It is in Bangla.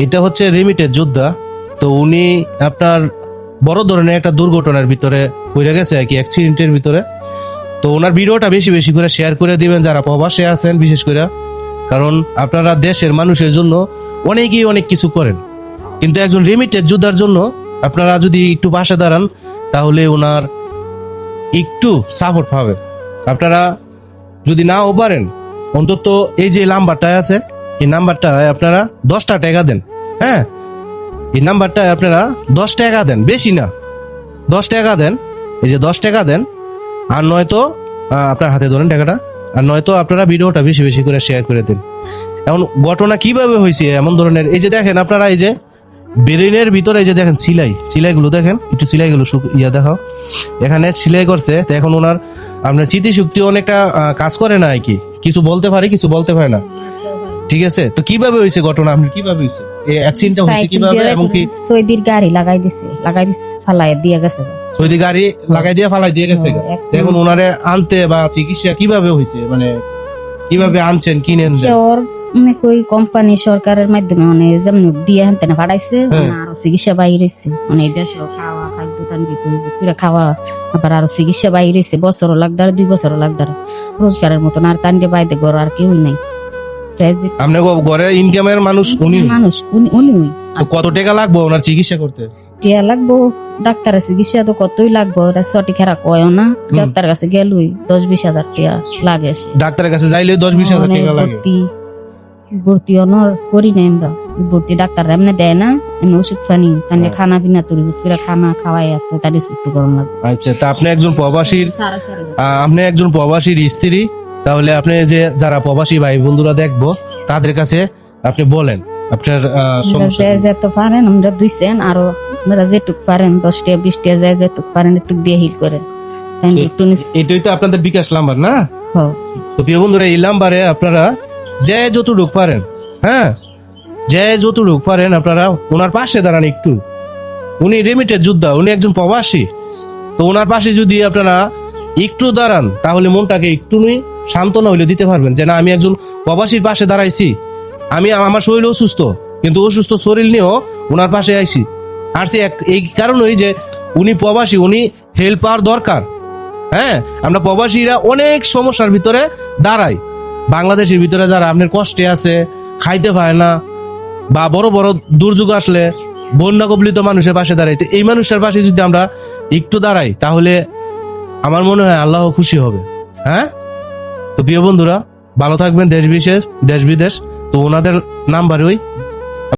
এটা হচ্ছে রিমিটেড যোদ্ধা। তো উনি আপনার বড় ধরনের একটা দুর্ঘটনার ভিতরে পড়ে গেছে আর কি, অ্যাক্সিডেন্টের ভিতরে। তো ওনার ভিডিওটা বেশি বেশি করে শেয়ার করে দিবেন যারা প্রবাসে আছেন বিশেষ করে, কারণ আপনারা দেশের মানুষের জন্য অনেকেই অনেক কিছু করেন, কিন্তু একজন রিমিটেড যোদ্ধার জন্য আপনারা যদি একটু পাশে দাঁড়ান তাহলে ওনার একটু সাপোর্ট পাবে। আপনারা যদি নাও পারেন অন্তত এই যে নাম্বারটা আছে, এই নাম্বারটায় আপনারা 10টা টাকা দেন। হ্যাঁ, এই নাম্বারটায় আপনারা 10 টাকা দেন, বেশি না, 10 টাকা দেন। এই যে 10 টাকা দেন, আর নয়তো আপনার হাতে ধরেন টাকাটা, আর নয়তো আপনারা ভিডিওটা বেশি বেশি করে শেয়ার করে দেন। এখন ঘটনা কিভাবে হয়েছে এমন ধরনের, এই যে দেখেন আপনারা, এই যে ব্রেনের ভিতরে এই যে দেখেন সিলাইগুলো দেখেন, একটু সিলাইগুলো দেখাও, এখানে সিলাই করছে। তো এখন ওনার আপনার স্মৃতিশক্তি অনেকটা কাজ করে না আর কি, কিছু বলতে পারে কিছু বলতে পারে না। ঠিক আছে, তো কিভাবে হয়েছে ঘটনা, আপনি কিভাবে হয়েছে এই অ্যাক্সিডেন্টটা হয়েছে কিভাবে, এবং কি সৌদির গাড়ি লাগাই দিছে ফালাই দিয়ে গেছে, সৌদি গাড়ি লাগাই দিয়ে ফালাই দিয়ে গেছে। এখন ওনারে আনতে বা চিকিৎসা কিভাবে হয়েছে, মানে কিভাবে আনছেন, কিনেন? ওর কই কোম্পানি সরকারের মাধ্যমে মানে যেমন দিয়ে আনতে না পাঠাইছে, আরো চিকিৎসা বাইরেছে, মানে দেশে খাওয়া খাদ্য টান দিতে পুরো খাওয়া, আবার আরো চিকিৎসা বাইরেছে, বছরও লাগদার 2 বছরও লাগদার, রোজগারের মতন আর টান্ডে বাইরে ঘর আর কেউ নাই। আপনি ঘরে ইনকামের মানুষ উনি উনি কত টাকা লাগবে ওনার চিকিৎসা করতে? টিয়া লাগবো, ডাক্তারের চিকিৎসা তো কতই লাগবো, ওটা সঠিক হারা কয় না। ডাক্তার কাছে গেলুই 10-20 হাজার টাকা লাগে, ডাক্তারের কাছে যাইলে 10-20 হাজার টাকা লাগে। ভর্তি অনর করি না আমরা, ভর্তি ডাক্তার এমনি দেয় না, এমনি ওষুধ পানি তাহলে খানা পিনা তরি করে খানা খাওয়াই তাদের সুস্থ করণ লাগবে। আচ্ছা, তা আপনি একজন প্রবাসীর স্ত্রী, তাহলে আপনি যে যারা প্রবাসী ভাই বন্ধুরা দেখবো তাদের কাছে আপনি বলেন আপনার যত পারেন আমরা দুইছেন, আরো আপনারা যেটুক পারেন 10 টাকা 20 টাকা যায় যেটুক পারেন একটু দিয়ে হিল করে। এটাই তো আপনাদের বিকাশ নাম্বার না? তো প্রিয় বন্ধুরা, এই নাম্বারে আপনারা যে যতটুক পারেন, হ্যাঁ যে যতটুক পারেন আপনারা ওনার পাশে দাঁড়ান একটু। উনি রিমিটেড যোদ্ধা, উনি একজন প্রবাসী। তো ওনার পাশে যদি আপনারা একটু দাঁড়ান তাহলে মনটাকে একটু সান্ত্বনা হইলে দিতে পারবেন যে না, আমি একজন প্রবাসীর পাশে দাঁড়াইছি, আমি আমার শরীর অসুস্থ কিন্তু অসুস্থ শরীর নিয়েও ওনার পাশে আইছি। আর সে এই কারণেই যে উনি প্রবাসী, উনি হেল্প পাওয়ার দরকার। হ্যাঁ, আমরা প্রবাসীরা অনেক সমস্যার ভিতরে দাঁড়াই। বাংলাদেশের ভিতরে যারা আপনার কষ্টে আছে, খাইতে পারে না, বা বড় বড় দুর্যোগ আসলে বন্যা কবলিত মানুষের পাশে দাঁড়াই, তো এই মানুষের পাশে যদি আমরা একটু দাঁড়াই তাহলে আমার মনে হয় আল্লাহ খুশি হবে। হ্যাঁ, তো প্রিয় বন্ধুরা ভালো থাকবেন, দেশ বিদেশ। তো ওনাদের নাম্বার ওই